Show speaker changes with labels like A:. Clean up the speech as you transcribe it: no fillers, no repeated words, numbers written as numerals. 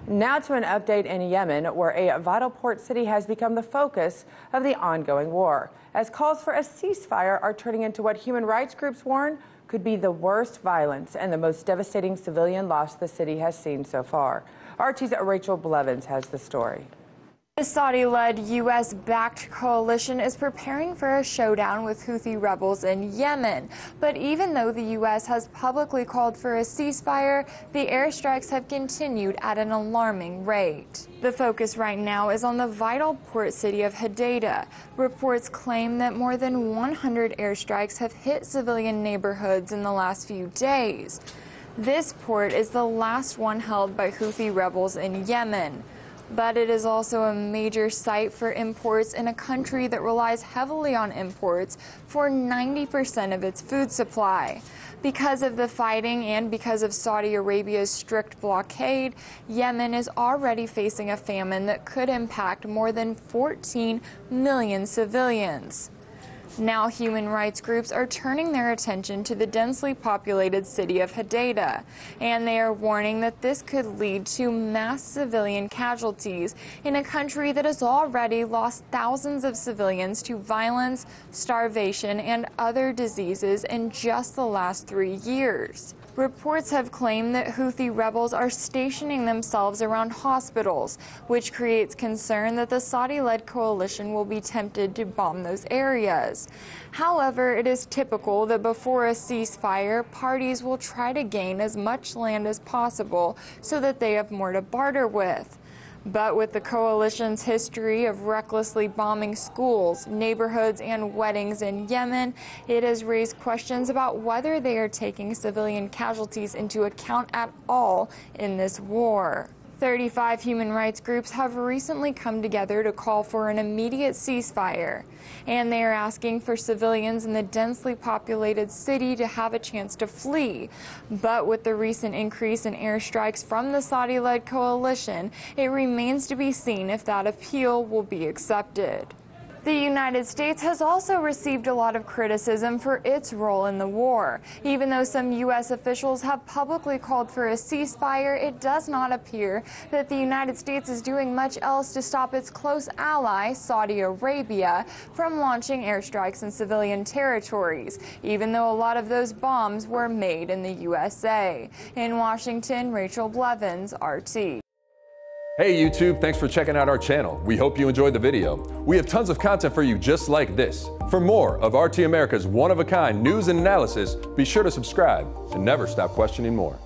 A: Now to an update in Yemen, where a vital port city has become the focus of the ongoing war, as calls for a ceasefire are turning into what human rights groups warn could be the worst violence and the most devastating civilian loss the city has seen so far. RT's Rachel Blevins has the story.
B: The Saudi-led U.S.-backed coalition is preparing for a showdown with Houthi rebels in Yemen. But even though the U.S. has publicly called for a ceasefire, the airstrikes have continued at an alarming rate. The focus right now is on the vital port city of Hodeidah. Reports claim that more than 100 airstrikes have hit civilian neighborhoods in the last few days. This port is the last one held by Houthi rebels in Yemen. But it is also a major site for imports in a country that relies heavily on imports for 90% of its food supply. Because of the fighting and because of Saudi Arabia's strict blockade, Yemen is already facing a famine that could impact more than 14 million civilians. Now human rights groups are turning their attention to the densely populated city of Hodeidah, and they are warning that this could lead to mass civilian casualties in a country that has already lost thousands of civilians to violence, starvation, and other diseases in just the last 3 years. Reports have claimed that Houthi rebels are stationing themselves around hospitals, which creates concern that the Saudi-led coalition will be tempted to bomb those areas. However, it is typical that before a ceasefire, parties will try to gain as much land as possible so that they have more to barter with. But with the coalition's history of recklessly bombing schools, neighborhoods, and weddings in Yemen, it has raised questions about whether they are taking civilian casualties into account at all in this war. 35 human rights groups have recently come together to call for an immediate ceasefire, and they are asking for civilians in the densely populated city to have a chance to flee. But with the recent increase in airstrikes from the Saudi-led coalition, it remains to be seen if that appeal will be accepted. The United States has also received a lot of criticism for its role in the war. Even though some U.S. officials have publicly called for a ceasefire, it does not appear that the United States is doing much else to stop its close ally, Saudi Arabia, from launching airstrikes in civilian territories, even though a lot of those bombs were made in the USA. In Washington, Rachel Blevins, RT.
C: Hey YouTube, thanks for checking out our channel. We hope you enjoyed the video. We have tons of content for you just like this. For more of RT America's one-of-a-kind news and analysis, be sure to subscribe and never stop questioning more.